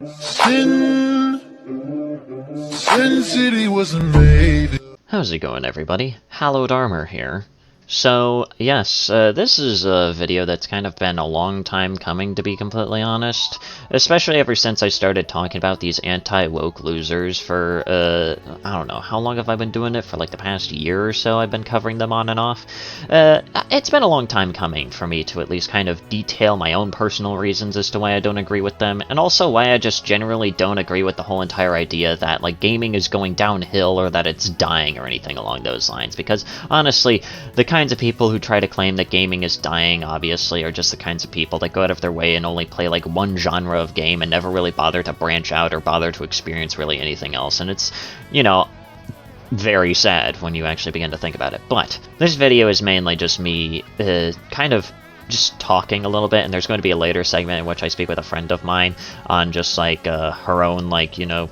Sin City was made. How's it going, everybody? Hallowed Armor here. So, yes, this is a video that's kind of been a long time coming, to be completely honest. Especially ever since I started talking about these anti-woke losers for, I don't know, how long have I been doing it? For like the past year or so I've been covering them on and off. It's been a long time coming for me to at least kind of detail my own personal reasons as to why I don't agree with them, and also why I just generally don't agree with the whole entire idea that, like, gaming is going downhill or that it's dying or anything along those lines, because, honestly, the kinds of people who try to claim that gaming is dying, obviously, are just the kinds of people that go out of their way and only play, like, one genre of game and never really bother to branch out or bother to experience really anything else, and it's, you know, very sad when you actually begin to think about it. But this video is mainly just me, kind of just talking a little bit, and there's going to be a later segment in which I speak with a friend of mine on just, like, her own, like, you know,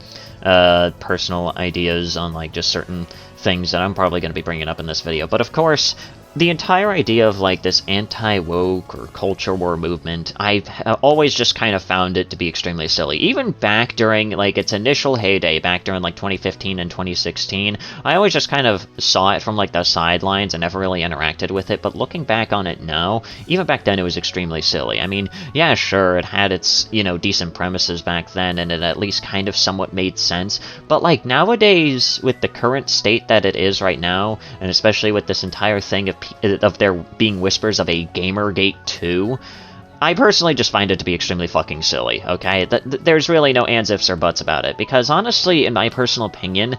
personal ideas on, like, just certain things that I'm probably going to be bringing up in this video. But of course, the entire idea of, like, this anti-woke or culture war movement, I've always just kind of found it to be extremely silly. Even back during, like, its initial heyday, back during, like, 2015 and 2016, I always just kind of saw it from, like, the sidelines and never really interacted with it, but looking back on it now, even back then it was extremely silly. I mean, yeah, sure, it had its, you know, decent premises back then, and it at least kind of somewhat made sense, but, like, nowadays, with the current state that it is right now, and especially with this entire thing of there being whispers of a Gamergate 2, I personally just find it to be extremely fucking silly, okay? There's really no ands, ifs, or buts about it, because honestly, in my personal opinion,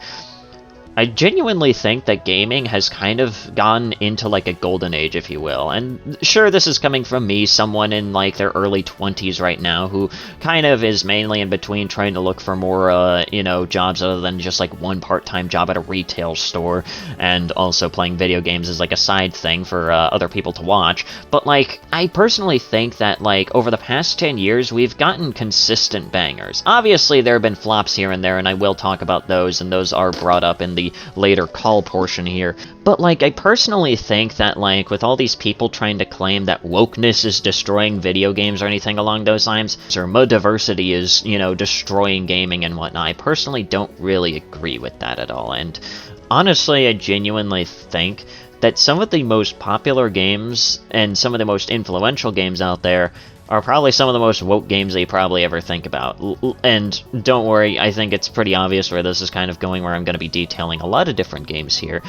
I genuinely think that gaming has kind of gone into, like, a golden age, if you will. And sure, this is coming from me, someone in, like, their early 20s right now, who kind of is mainly in between trying to look for more, you know, jobs other than just, like, one part-time job at a retail store, and also playing video games as, like, a side thing for other people to watch. But, like, I personally think that, like, over the past 10 years, we've gotten consistent bangers. Obviously, there have been flops here and there, and I will talk about those, and those are brought up in the later call portion here, but, like, I personally think that, like, with all these people trying to claim that wokeness is destroying video games or anything along those lines, or modiversity is, you know, destroying gaming and whatnot, I personally don't really agree with that at all, and honestly, I genuinely think that some of the most popular games and some of the most influential games out there are probably some of the most woke games they probably ever think about. And don't worry, I think it's pretty obvious where this is kind of going, where I'm going to be detailing a lot of different games here.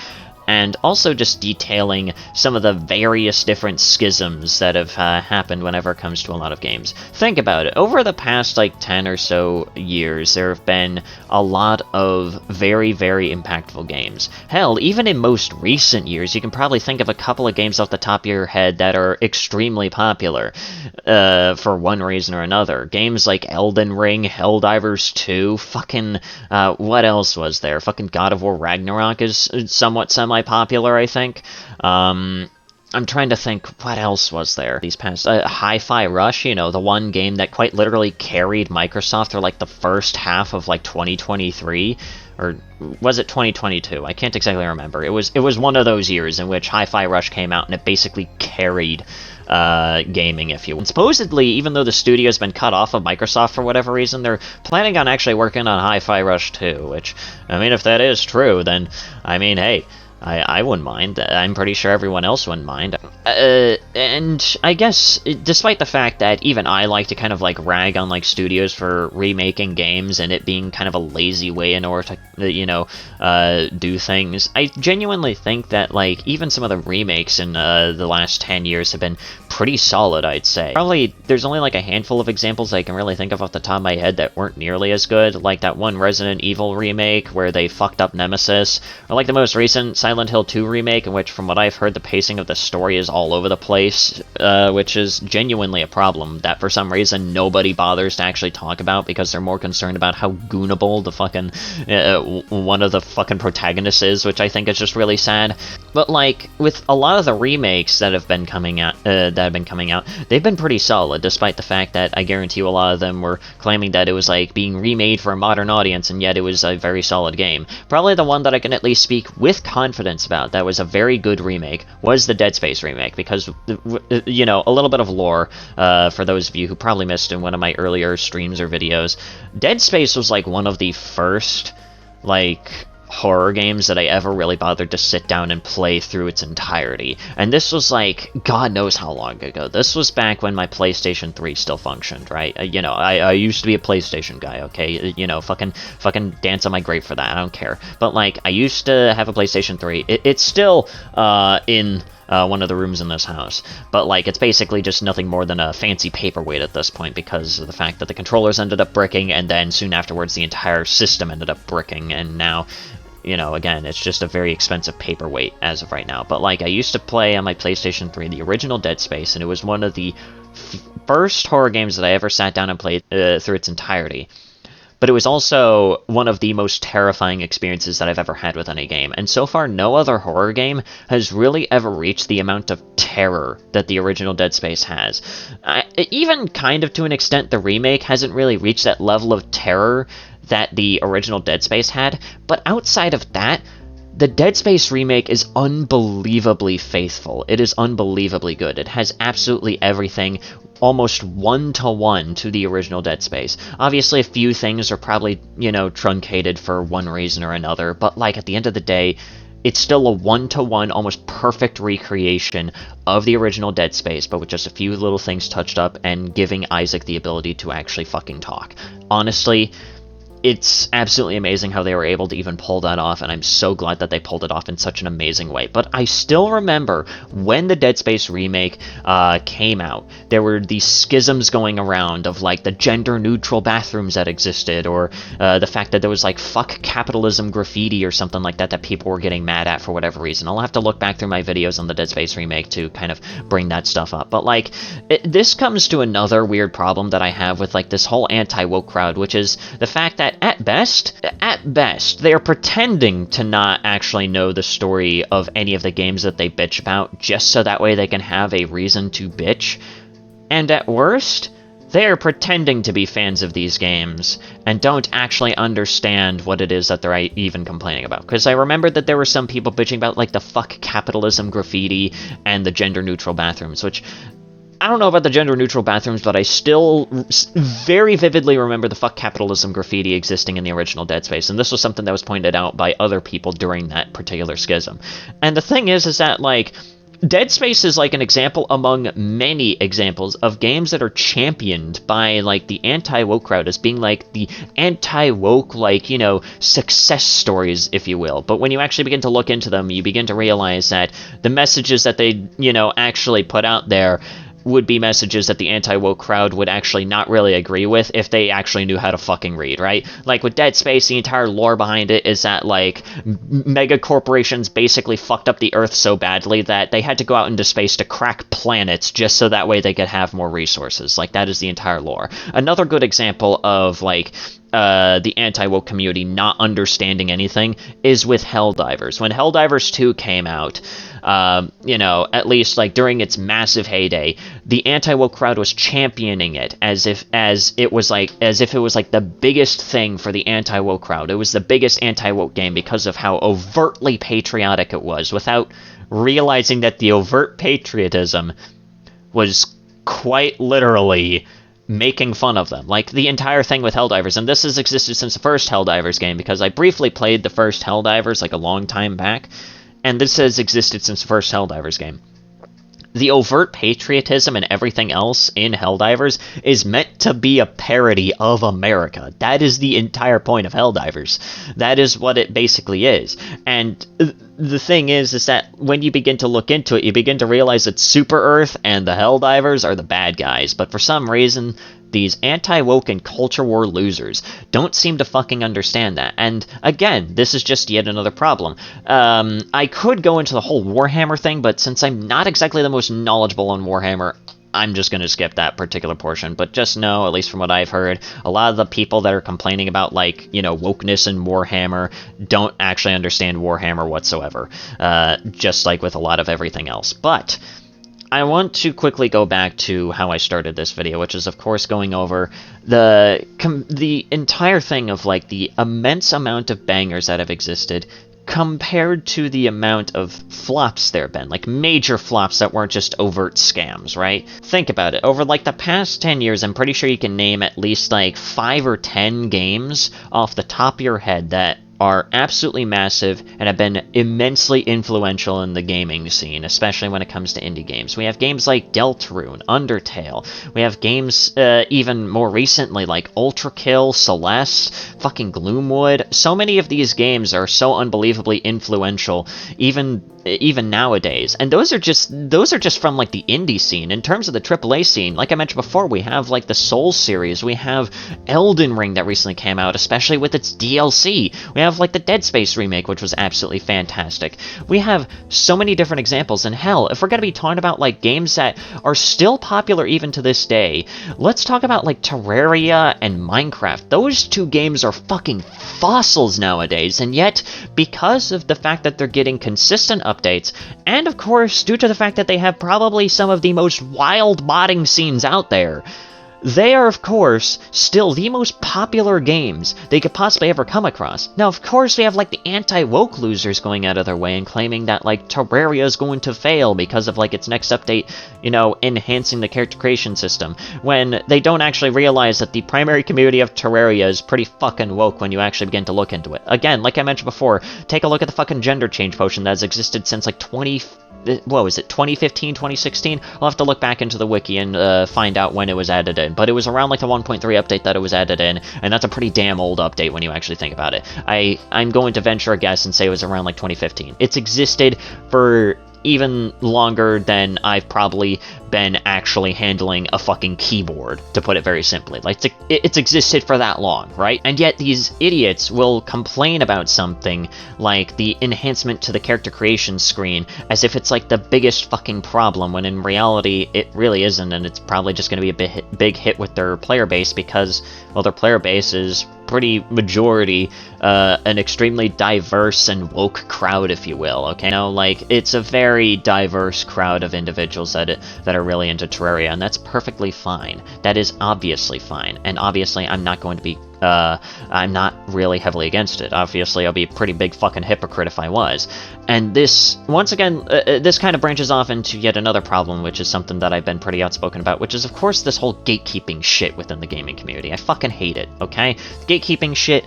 And also just detailing some of the various different schisms that have happened whenever it comes to a lot of games. Think about it. Over the past, like, 10 or so years, there have been a lot of very, very impactful games. Hell, even in most recent years, you can probably think of a couple of games off the top of your head that are extremely popular, for one reason or another. Games like Elden Ring, Helldivers 2, fucking, what else was there? Fucking God of War Ragnarok is somewhat semi-popular, I think. I'm trying to think, what else was there these past... Hi-Fi Rush, you know, the one game that quite literally carried Microsoft through, like, the first half of, like, 2023, or was it 2022? I can't exactly remember. It was one of those years in which Hi-Fi Rush came out, and it basically carried gaming, if you will. And supposedly, even though the studio's been cut off of Microsoft for whatever reason, they're planning on actually working on Hi-Fi Rush 2, which, I mean, if that is true, then, I mean, hey, I wouldn't mind. I'm pretty sure everyone else wouldn't mind. And I guess, despite the fact that even I like to kind of, like, rag on, like, studios for remaking games and it being kind of a lazy way in order to, you know, do things, I genuinely think that, like, even some of the remakes in the last 10 years have been pretty solid, I'd say. Probably, there's only, like, a handful of examples I can really think of off the top of my head that weren't nearly as good, like that one Resident Evil remake where they fucked up Nemesis, or like the most recent Silent Hill 2 remake, in which, from what I've heard, the pacing of the story is all over the place, which is genuinely a problem that for some reason nobody bothers to actually talk about, because they're more concerned about how goonable the fucking one of the fucking protagonists is, which I think is just really sad. But, like, with a lot of the remakes that have been coming out, they've been pretty solid, despite the fact that I guarantee you a lot of them were claiming that it was, like, being remade for a modern audience, and yet it was a very solid game. Probably the one that I can at least speak with confidence confidence about that was a very good remake was the Dead Space remake, because, you know, a little bit of lore, for those of you who probably missed in one of my earlier streams or videos, Dead Space was, like, one of the first, like, horror games that I ever really bothered to sit down and play through its entirety. And this was like, God knows how long ago. This was back when my PlayStation 3 still functioned, right? You know, I used to be a PlayStation guy, okay? You know, fucking dance on my grave for that, I don't care. But, like, I used to have a PlayStation 3. It's still in one of the rooms in this house. But, like, it's basically just nothing more than a fancy paperweight at this point, because of the fact that the controllers ended up bricking, and then soon afterwards the entire system ended up bricking, and now, you know, again, it's just a very expensive paperweight as of right now. But, like, I used to play on my PlayStation 3 the original Dead Space, and it was one of the first horror games that I ever sat down and played through its entirety. But it was also one of the most terrifying experiences that I've ever had with any game. And so far, no other horror game has really ever reached the amount of terror that the original Dead Space has. Even kind of to an extent, the remake hasn't really reached that level of terror that the original Dead Space had, but outside of that, the Dead Space remake is unbelievably faithful. It is unbelievably good. It has absolutely everything, almost one-to-one to the original Dead Space. Obviously, a few things are probably, you know, truncated for one reason or another, but, like, at the end of the day, it's still a one-to-one, almost perfect recreation of the original Dead Space, but with just a few little things touched up and giving Isaac the ability to actually fucking talk. Honestly, it's absolutely amazing how they were able to even pull that off, and I'm so glad that they pulled it off in such an amazing way. But I still remember when the Dead Space remake came out, there were these schisms going around of, like, the gender-neutral bathrooms that existed, or the fact that there was, like, fuck capitalism graffiti or something like that that people were getting mad at for whatever reason. I'll have to look back through my videos on the Dead Space remake to kind of bring that stuff up. But, like, this comes to another weird problem that I have with, like, this whole anti-woke crowd, which is the fact that at best, they are pretending to not actually know the story of any of the games that they bitch about, just so that way they can have a reason to bitch. And at worst, they are pretending to be fans of these games, and don't actually understand what it is that they're even complaining about. Because I remember that there were some people bitching about, like, the fuck capitalism graffiti and the gender-neutral bathrooms, which, I don't know about the gender-neutral bathrooms, but I still very vividly remember the fuck capitalism graffiti existing in the original Dead Space, and this was something that was pointed out by other people during that particular schism. And the thing is that, like, Dead Space is, like, an example among many examples of games that are championed by, like, the anti-woke crowd as being, like, the anti-woke, like, you know, success stories, if you will. But when you actually begin to look into them, you begin to realize that the messages that they, you know, actually put out there would be messages that the anti-woke crowd would actually not really agree with if they actually knew how to fucking read, right? Like, with Dead Space, the entire lore behind it is that, like, mega corporations basically fucked up the Earth so badly that they had to go out into space to crack planets just so that way they could have more resources. Like, that is the entire lore. Another good example of, like, the anti-woke community not understanding anything is with Helldivers. When Helldivers 2 came out, you know, at least, like, during its massive heyday, the anti-woke crowd was championing it as if it was like the biggest thing for the anti-woke crowd. It was the biggest anti-woke game because of how overtly patriotic it was, without realizing that the overt patriotism was quite literally making fun of them. Like, the entire thing with Helldivers, and this has existed since the first Helldivers game, because I briefly played the first Helldivers, like, a long time back, and this has existed since the first Helldivers game. The overt patriotism and everything else in Helldivers is meant to be a parody of America. That is the entire point of Helldivers. That is what it basically is. And the thing is that when you begin to look into it, you begin to realize that Super Earth and the Helldivers are the bad guys. But for some reason, these anti-woke and culture war losers don't seem to fucking understand that. And again, this is just yet another problem. I could go into the whole Warhammer thing, but since I'm not exactly the most knowledgeable on Warhammer, I'm just going to skip that particular portion. But just know, at least from what I've heard, a lot of the people that are complaining about, like, you know, wokeness in Warhammer don't actually understand Warhammer whatsoever. Just like with a lot of everything else. But I want to quickly go back to how I started this video, which is, of course, going over the entire thing of, like, the immense amount of bangers that have existed compared to the amount of flops there have been, like major flops that weren't just overt scams, right? Think about it. Over like the past 10 years, I'm pretty sure you can name at least like 5 or 10 games off the top of your head that are absolutely massive and have been immensely influential in the gaming scene, especially when it comes to indie games. We have games like Deltarune, Undertale. We have games even more recently like Ultra Kill, Celeste, fucking Gloomwood. So many of these games are so unbelievably influential, even nowadays. And those are just from like the indie scene. In terms of the AAA scene, like I mentioned before, we have like the Souls series, we have Elden Ring that recently came out, especially with its DLC. We have like the Dead Space remake, which was absolutely fantastic. We have so many different examples, and hell, if we're gonna be talking about like games that are still popular even to this day, let's talk about like Terraria and Minecraft. Those two games are fucking fossils nowadays, and yet because of the fact that they're getting consistent updates, and of course due to the fact that they have probably some of the most wild modding scenes out there, they are, of course, still the most popular games they could possibly ever come across. Now, of course, we have, like, the anti-woke losers going out of their way and claiming that, like, Terraria is going to fail because of, like, its next update, you know, enhancing the character creation system, when they don't actually realize that the primary community of Terraria is pretty fucking woke when you actually begin to look into it. Again, like I mentioned before, take a look at the fucking gender change potion that has existed since, like, 2015, 2016? I'll have to look back into the wiki and find out when it was added in, but it was around like the 1.3 update that it was added in, and that's a pretty damn old update when you actually think about it. I'm going to venture a guess and say it was around like 2015. It's existed for even longer than I've probably been actually handling a fucking keyboard, to put it very simply. Like, it's existed for that long, right? And yet these idiots will complain about something like the enhancement to the character creation screen as if it's like the biggest fucking problem, when in reality it really isn't, and it's probably just going to be a big hit with their player base because, well, their player base is pretty majority an extremely diverse and woke crowd, if you will, okay? You know, like, it's a very diverse crowd of individuals that are really into Terraria, and that's perfectly fine. That is obviously fine, and obviously I'm not going to be I'm not really heavily against it. Obviously, I'll be a pretty big fucking hypocrite if I was. And this, once again, this kind of branches off into yet another problem, which is something that I've been pretty outspoken about, which is, of course, this whole gatekeeping shit within the gaming community. I fucking hate it, okay? Gatekeeping shit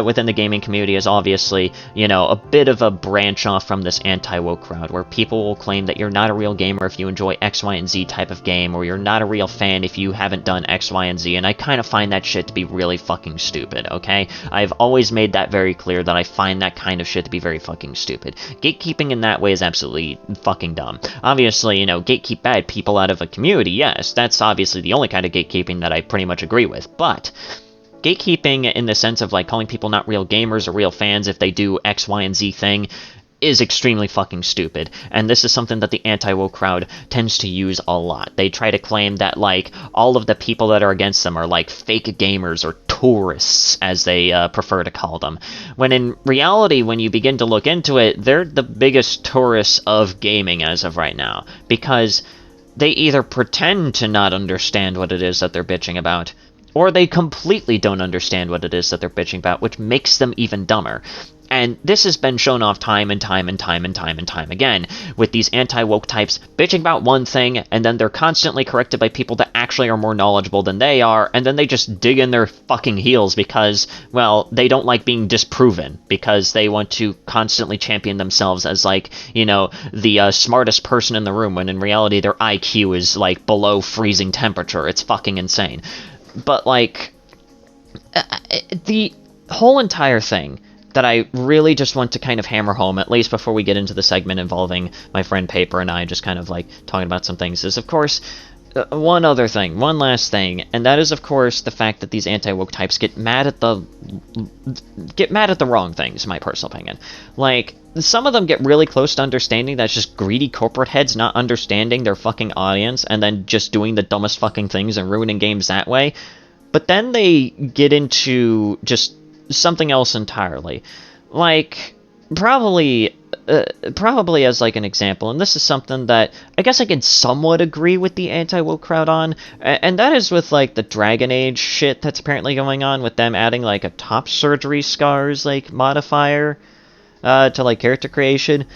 within the gaming community is obviously, you know, a bit of a branch off from this anti-woke crowd, where people will claim that you're not a real gamer if you enjoy X, Y, and Z type of game, or you're not a real fan if you haven't done X, Y, and Z, and I kind of find that shit to be really fucking stupid, okay? I've always made that very clear that I find that kind of shit to be very fucking stupid. Gatekeeping in that way is absolutely fucking dumb. Obviously, you know, gatekeep bad people out of a community, yes, that's obviously the only kind of gatekeeping that I pretty much agree with, but gatekeeping in the sense of, like, calling people not real gamers or real fans if they do X, Y, and Z thing is extremely fucking stupid, and this is something that the anti-woke crowd tends to use a lot. They try to claim that, like, all of the people that are against them are, like, fake gamers or tourists, as they prefer to call them, when in reality, when you begin to look into it, they're the biggest tourists of gaming as of right now, because they either pretend to not understand what it is that they're bitching about, or they completely don't understand what it is that they're bitching about, which makes them even dumber. And this has been shown off time and time again, with these anti-woke types bitching about one thing, and then they're constantly corrected by people that actually are more knowledgeable than they are, and then they just dig in their fucking heels because, well, they don't like being disproven, because they want to constantly champion themselves as, like, you know, the smartest person in the room, when in reality their IQ is, like, below freezing temperature. It's fucking insane. But, like, the whole entire thing that I really just want to kind of hammer home, at least before we get into the segment involving my friend Paper and I just kind of, like, talking about some things, is, of course, one last thing, and that is, of course, the fact that these anti-woke types get mad at the wrong things, in my personal opinion. Like, some of them get really close to understanding that's just greedy corporate heads not understanding their fucking audience, and then just doing the dumbest fucking things and ruining games that way. But then they get into just something else entirely. Like, probably as, like, an example, and this is something that I guess I can somewhat agree with the anti-woke crowd on, and that is with, like, the Dragon Age shit that's apparently going on, with them adding, like, a top surgery scars, like, modifier. to like character creation.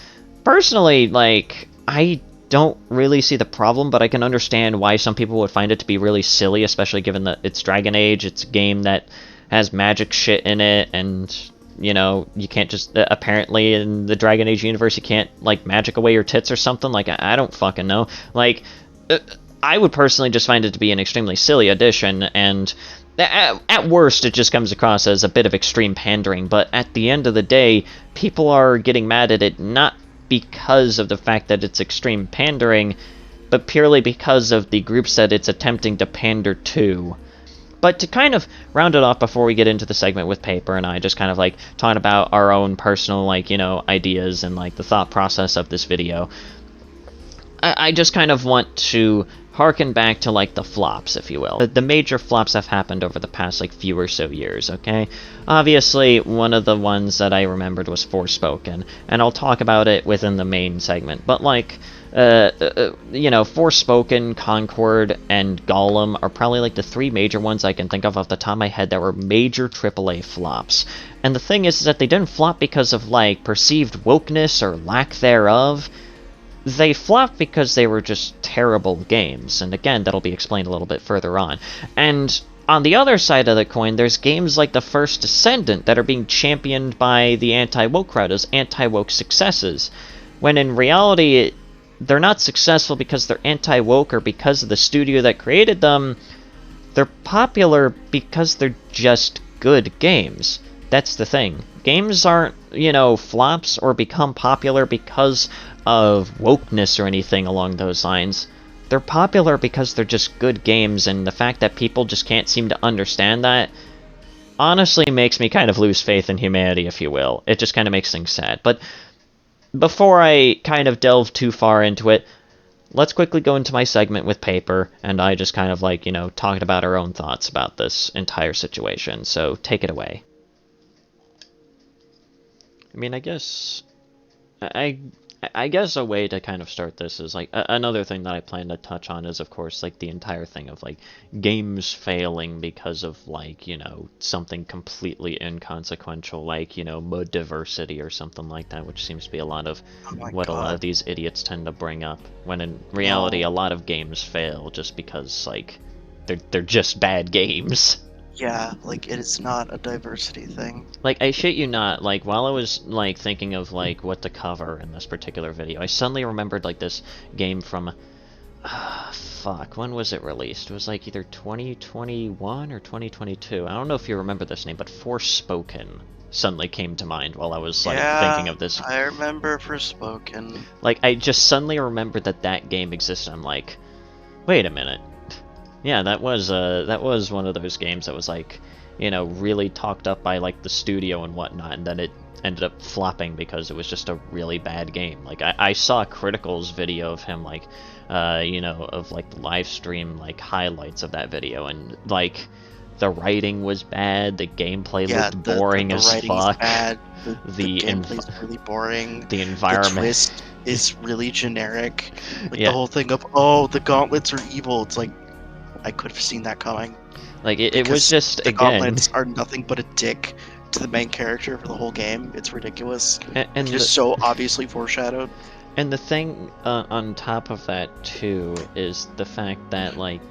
Personally, like, I don't really see the problem, but I can understand why some people would find it to be really silly, especially given that it's Dragon Age. It's a game that has magic shit in it, and you know, you can't just apparently in the Dragon Age universe you can't like magic away your tits or something. Like, I don't fucking know. Like, I would personally just find it to be an extremely silly addition, and at worst it just comes across as a bit of extreme pandering. But at the end of the day, people are getting mad at it not because of the fact that it's extreme pandering, but purely because of the groups that it's attempting to pander to. But to kind of round it off before we get into the segment with Paper and I just kind of like talking about our own personal, like, you know, ideas and like the thought process of this video, I just kind of want to harken back to like the flops, if you will. The major flops have happened over the past like few or so years, okay? Obviously, one of the ones that I remembered was Forspoken, and I'll talk about it within the main segment, but like, you know, Forspoken, Concord, and Gollum are probably like the three major ones I can think of off the top of my head that were major AAA flops. And the thing is that they didn't flop because of like perceived wokeness or lack thereof. They flopped because they were just terrible games, and again, that'll be explained a little bit further on. And on the other side of the coin, there's games like The First Descendant that are being championed by the anti-woke crowd as anti-woke successes, when in reality, they're not successful because they're anti-woke or because of the studio that created them. They're popular because they're just good games. That's the thing. Games aren't, you know, flops or become popular because of wokeness or anything along those lines. They're popular because they're just good games, and the fact that people just can't seem to understand that honestly makes me kind of lose faith in humanity, if you will. It just kind of makes things sad. But before I kind of delve too far into it, let's quickly go into my segment with Paper, and I just kind of like, you know, talking about our own thoughts about this entire situation. So take it away. I mean, I guess a way to kind of start this is like another thing that I plan to touch on is, of course, like the entire thing of like games failing because of like, you know, something completely inconsequential, like, you know, mod diversity or something like that, which seems to be a lot of what a lot of these idiots tend to bring up, when in reality a lot of games fail just because like they're just bad games. Yeah, like, it's not a diversity thing. Like, I shit you not, like, while I was, like, thinking of, like, what to cover in this particular video, I suddenly remembered, like, this game from, fuck, when was it released? It was, like, either 2021 or 2022. I don't know if you remember this name, but Forspoken suddenly came to mind while I was, like, thinking of this. I remember Forspoken. Like, I just suddenly remembered that that game existed. I'm like, wait a minute. Yeah, that was one of those games that was like, you know, really talked up by like the studio and whatnot, and then it ended up flopping because it was just a really bad game. Like, I saw Critical's video of him, like, you know, of like the live stream like highlights of that video, and like the writing was bad, the gameplay looked boring as fuck. Bad. The gameplay's really boring. The environment, the twist is really generic. Like, the whole thing of, oh, the gauntlets are evil. It's like, I could have seen that coming. Like, it was just, the again, gauntlets are nothing but a dick to the main character for the whole game. It's ridiculous. And just so obviously foreshadowed. And the thing on top of that too is the fact that like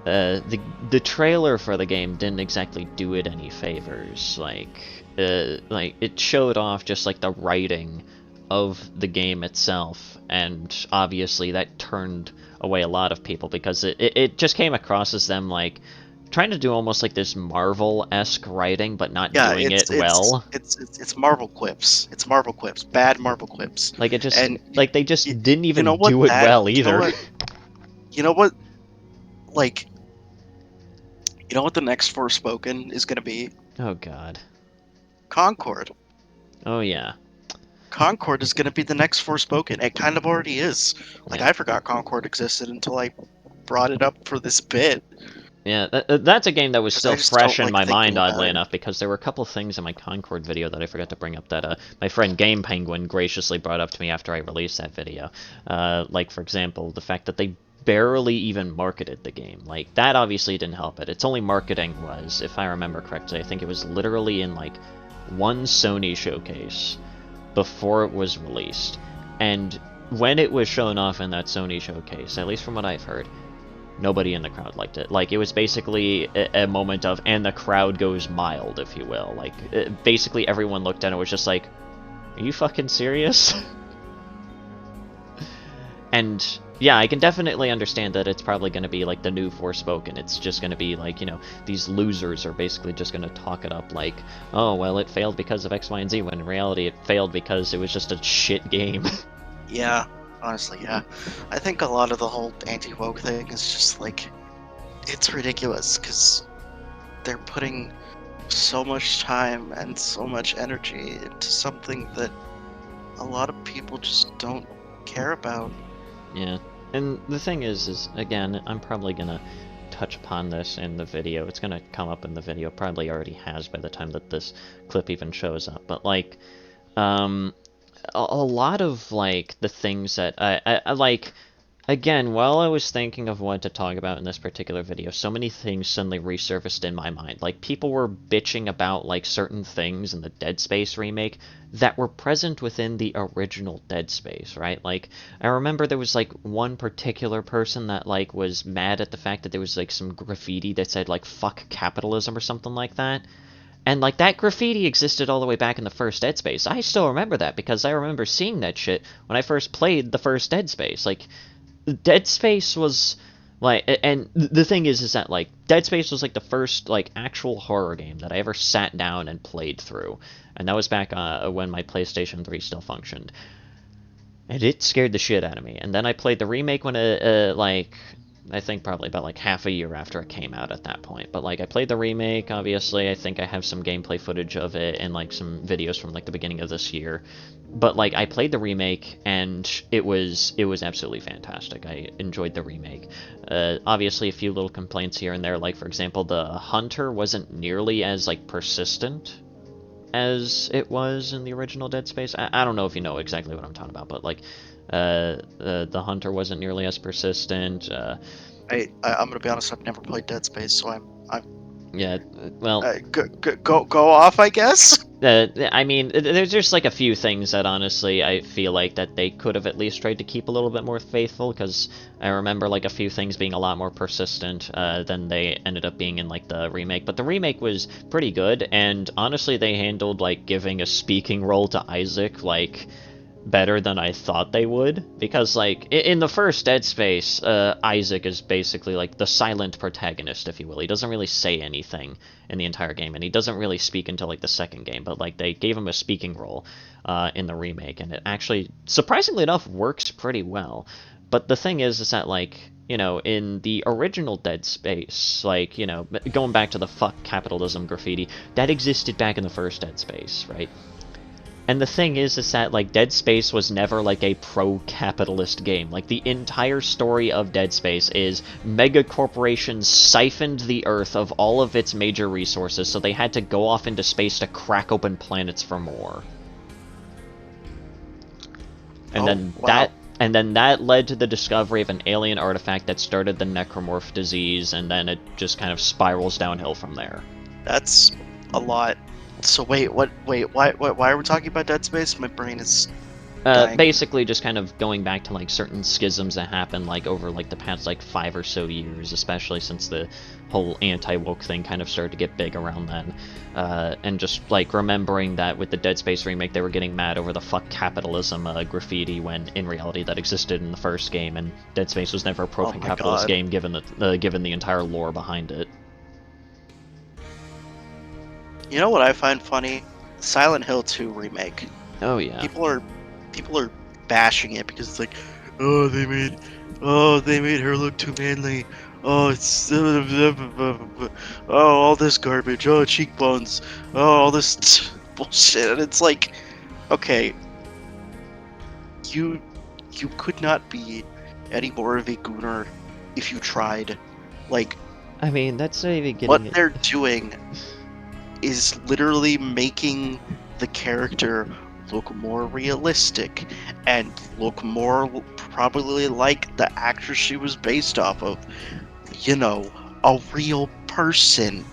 the trailer for the game didn't exactly do it any favors. Like it showed off just like the writing of the game itself, and obviously that turned away a lot of people because it just came across as them like trying to do almost like this Marvel-esque writing, but not doing it well. It's Marvel quips. It's Marvel quips. Bad Marvel quips. Like, it just, and like, they just didn't even do it well either. You know what? Like, you know what the next Forspoken is going to be? Oh, God. Concord. Oh, yeah. Concord is going to be the next Forspoken. It kind of already is. Like, I forgot Concord existed until I brought it up for this bit. Yeah, that's a game that was still fresh in my mind, oddly enough, because there were a couple of things in my Concord video that I forgot to bring up that my friend Game Penguin graciously brought up to me after I released that video. Like, for example, the fact that they barely even marketed the game. Like, that obviously didn't help it. Its only marketing was, if I remember correctly, I think it was literally in, like, one Sony showcase before it was released. And when it was shown off in that Sony showcase, at least from what I've heard, nobody in the crowd liked it. Like, it was basically a moment of, and the crowd goes mild, if you will. Like, basically everyone looked at it and was just like, are you fucking serious? And yeah, I can definitely understand that it's probably going to be like the new Forspoken. It's just going to be like, you know, these losers are basically just going to talk it up like, oh, well, it failed because of X, Y, and Z, when in reality it failed because it was just a shit game. Yeah, honestly, yeah. I think a lot of the whole anti-woke thing is just like, it's ridiculous because they're putting so much time and so much energy into something that a lot of people just don't care about. Yeah, and the thing is again, I'm probably gonna touch upon this in the video. It's gonna come up in the video, probably already has by the time that this clip even shows up. But like, a lot of like the things that I like. Again, while I was thinking of what to talk about in this particular video, so many things suddenly resurfaced in my mind. Like, people were bitching about, like, certain things in the Dead Space remake that were present within the original Dead Space, right? Like, I remember there was, like, one particular person that, like, was mad at the fact that there was, like, some graffiti that said, like, fuck capitalism or something like that. And, like, that graffiti existed all the way back in the first Dead Space. I still remember that because I remember seeing that shit when I first played the first Dead Space. Like, Dead Space was like, and the thing is that like Dead Space was like the first like actual horror game that I ever sat down and played through, and that was back when my PlayStation 3 still functioned, and it scared the shit out of me. And then I played the remake when it like, I think probably about like half a year after it came out at that point. But like, I played the remake, obviously. I think I have some gameplay footage of it and like some videos from like the beginning of this year. But like, I played the remake and it was absolutely fantastic. I enjoyed the remake. Obviously, a few little complaints here and there. Like, for example, the hunter wasn't nearly as like persistent as it was in the original Dead Space. I don't know if you know exactly what I'm talking about, but like, the hunter wasn't nearly as persistent. I'm gonna be honest. I've never played Dead Space, so I'm Yeah, well, go off, I guess. I mean, there's just like a few things that honestly I feel like that they could have at least tried to keep a little bit more faithful, because I remember like a few things being a lot more persistent than they ended up being in like the remake. But the remake was pretty good, and honestly they handled like giving a speaking role to Isaac like better than I thought they would, because like in the first Dead Space, Isaac is basically like the silent protagonist, if you will. He doesn't really say anything in the entire game, and he doesn't really speak until like the second game, but like they gave him a speaking role in the remake, and it actually, surprisingly enough, works pretty well. But the thing is that like, you know, in the original Dead Space, like, you know, going back to the fuck capitalism graffiti, that existed back in the first Dead Space, right? And the thing is that, like, Dead Space was never, like, a pro-capitalist game. Like, the entire story of Dead Space is mega corporations siphoned the Earth of all of its major resources, so they had to go off into space to crack open planets for more. And Wow. then that led to the discovery of an alien artifact that started the necromorph disease, and then it just kind of spirals downhill from there. That's a lot. So wait, what? Wait, why are we talking about Dead Space? My brain is dying. Basically just kind of going back to like certain schisms that happened like over like the past like 5 or so years, especially since the whole anti-woke thing kind of started to get big around then. And just like remembering that with the Dead Space remake they were getting mad over the fuck capitalism graffiti, when in reality that existed in the first game, and Dead Space was never a Oh my pro-capitalist God. game given the entire lore behind it. You know what I find funny? Silent Hill 2 remake. Oh yeah. People are bashing it because it's like, oh they made her look too manly. Oh it's oh all this garbage. Oh cheekbones. Oh all this bullshit. And it's like, okay, you you could not be any more of a gooner if you tried. Like, I mean, that's not even what getting it. they're doing is literally making the character look more realistic and look more probably like the actress she was based off of. You know, a real person.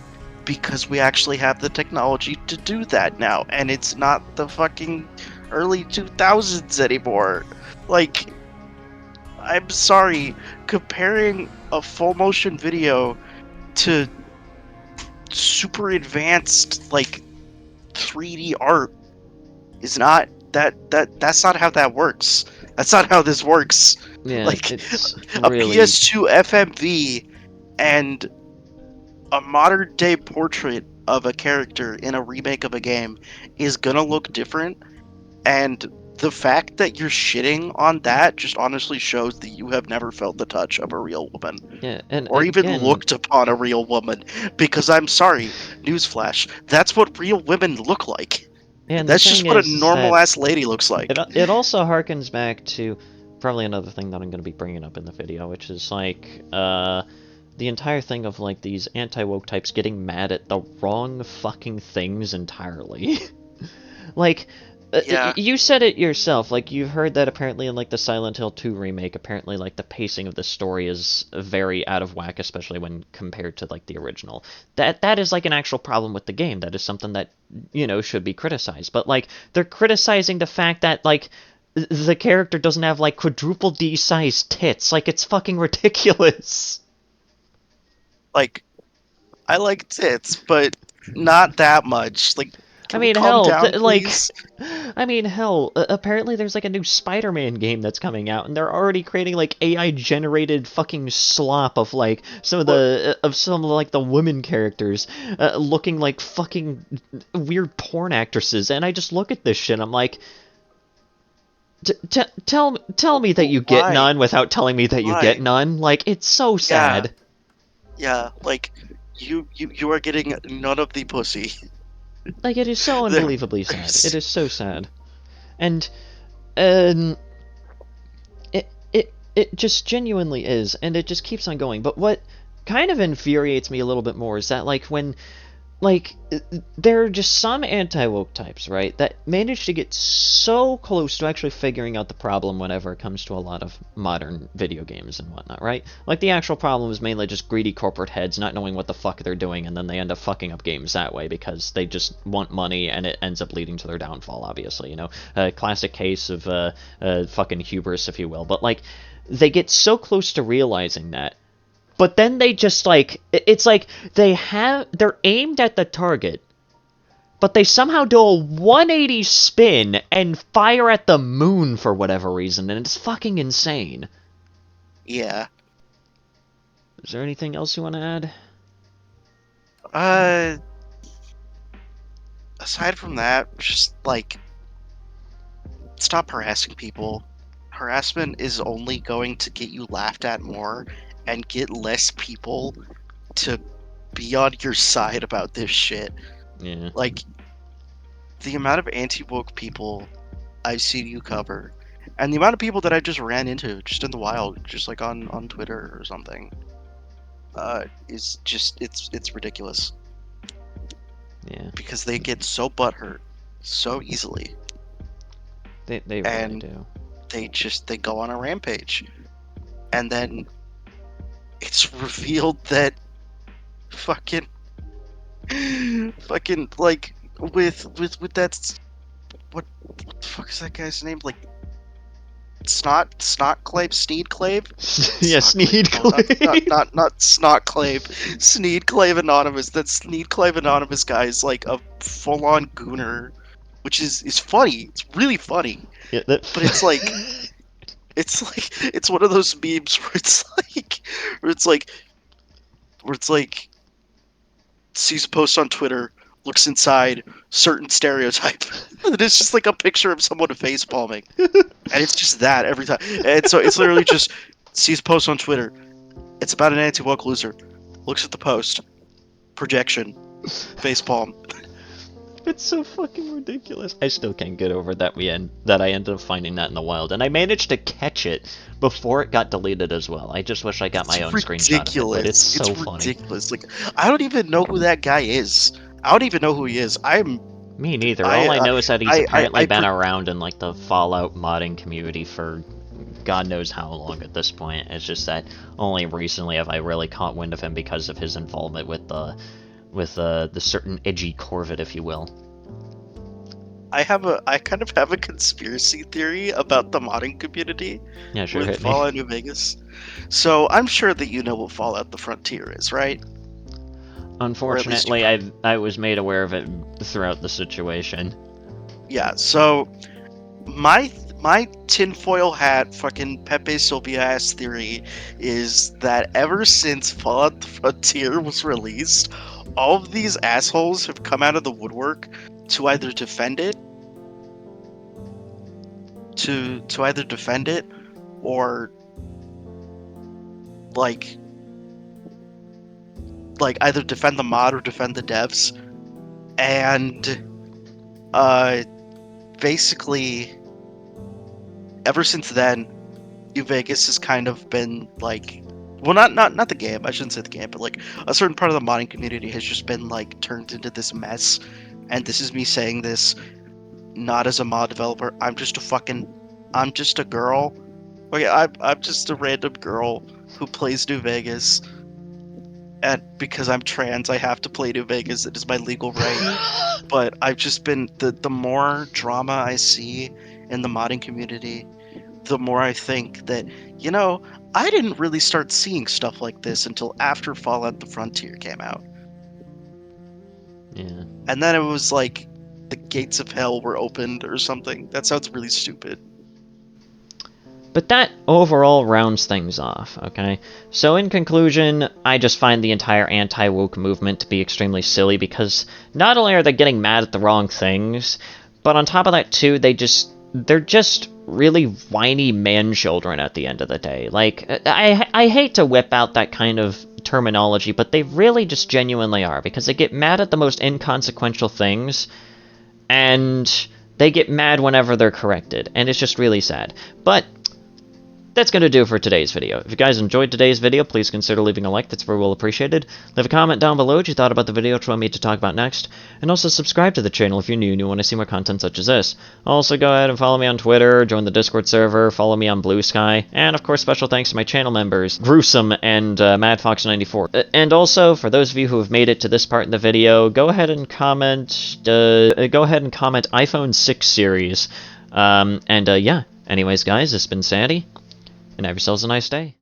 because we actually have the technology to do that now, and it's not the fucking early 2000s anymore. Like, I'm sorry, comparing a full motion video to super advanced like 3D art is not that's not how that works. That's not how this works. Yeah, Like it's a really... PS2 FMV and a modern day portrait of a character in a remake of a game is gonna look different, and the fact that you're shitting on that just honestly shows that you have never felt the touch of a real woman Yeah, and or even again, looked upon a real woman, because I'm sorry, newsflash, that's what real women look like. and the That's just thing what a is normal that ass lady looks like. it also harkens back to probably another thing that I'm going to be bringing up in the video, which is like the entire thing of like these anti-woke types getting mad at the wrong fucking things entirely. Like, Yeah, you said it yourself, like, you've heard that apparently in, like, the Silent Hill 2 remake, apparently, like, the pacing of the story is very out of whack, especially when compared to, like, the original. That is, like, an actual problem with the game. That is something that, you know, should be criticized. But, like, they're criticizing the fact that, like, the character doesn't have, like, quadruple D-sized tits. Like, it's fucking ridiculous. like I like tits, but not that much. Like, I can we mean, calm hell, down, like, please? apparently there's like a new Spider-Man game that's coming out, and they're already creating like AI-generated fucking slop of like What? some of like the women characters looking like fucking weird porn actresses, and I just look at this shit, I'm like, tell me that you get Why? none without telling me that you get Why? none. Like, it's so Yeah, sad. yeah. Like, you are getting none of the pussy. Like, it is so There, unbelievably sad. It there's is so sad, and um. it just genuinely is, and it just keeps on going. But what kind of infuriates me a little bit more is that like when like there are just some anti-woke types, right, that manage to get so close to actually figuring out the problem whenever it comes to a lot of modern video games and whatnot, right? Like the actual problem is mainly just greedy corporate heads not knowing what the fuck they're doing, and then they end up fucking up games that way because they just want money, and it ends up leading to their downfall, obviously, you know? A classic case of fucking hubris, if you will. But like they get so close to realizing that, but then they just like it's like they're aimed at the target, but they somehow do a 180 spin and fire at the moon for whatever reason, and it's fucking insane. yeah. Is there anything else you want to add? Uh, aside from that, just like stop harassing people. Harassment is only going to get you laughed at more and get less people to be on your side about this shit. Yeah. Like, the amount of anti-woke people I've seen you cover, and the amount of people that I just ran into just in the wild, just like on Twitter or something, is just it's ridiculous Yeah. because they get so butthurt so easily, They really and do. they go on a rampage, and then it's revealed that fucking fucking like with that what the fuck is that guy's name, like Sneedclave? Yeah, Snotclave. Sneed No, Clay. not Snotclave. Sneedclave Anonymous. That Sneedclave Anonymous guy is like a full on gooner, which is funny. It's really funny. Yeah, that. But it's one of those memes where it's like sees a post on Twitter, looks inside, certain stereotype. And it's just like a picture of someone face palming. And it's just that every time. And so it's literally just sees a post on Twitter. It's about an anti-woke loser. Looks at the post. Projection. Facepalm. It's so fucking ridiculous. I still can't get over that I ended up finding that in the wild, and I managed to catch it before it got deleted as well. I just wish I got my own It's screenshot of it, but it's ridiculous. It's so funny. ridiculous. Like, I don't even know who that guy is. I don't even know who he is. Me neither. All I know is that he's apparently I been around in like the Fallout modding community for God knows how long at this point. It's just that only recently have I really caught wind of him because of his involvement with the with the certain edgy Corvid, if you will. I kind of have a conspiracy theory about the modding community Yeah, sure, with hit me. Fallout New Vegas. So I'm sure that you know what Fallout the Frontier is, right? Or at least you Unfortunately, I was made aware of it throughout the situation. yeah. So my tinfoil hat fucking Pepe Sylvia ass theory is that ever since Fallout the Frontier was released, all of these assholes have come out of the woodwork to either defend it, to either defend it, or like either defend the mod or defend the devs. And uh basically ever since then, New Vegas has kind of been like, well, not the game. I shouldn't say the game, but like a certain part of the modding community has just been like turned into this mess. And this is me saying this not as a mod developer. I'm just a girl. Okay, I'm just a random girl who plays New Vegas, and because I'm trans, I have to play New Vegas. It is my legal right. But I've just been the more drama I see in the modding community, the more I think that, you know, I didn't really start seeing stuff like this until after Fallout the Frontier came out. Yeah. And then it was like the gates of hell were opened or something. That sounds really stupid. But that overall rounds things off, okay? So in conclusion, I just find the entire anti-woke movement to be extremely silly because not only are they getting mad at the wrong things, but on top of that too, they're just really whiny man-children at the end of the day. Like, I hate to whip out that kind of terminology, but they really just genuinely are, because they get mad at the most inconsequential things, and they get mad whenever they're corrected, and it's just really sad. But that's going to do it for today's video. If you guys enjoyed today's video, please consider leaving a like. That's very well appreciated. Leave a comment down below what you thought about the video, what you want me to talk about next. And also subscribe to the channel if you're new and you want to see more content such as this. Also, go ahead and follow me on Twitter, join the Discord server, follow me on Blue Sky, and of course, special thanks to my channel members, Gruesome and MadFox94. And also, for those of you who have made it to this part in the video, go ahead and comment iPhone 6 series. Yeah. Anyways, guys, this has been Sandy. And have yourselves a nice day.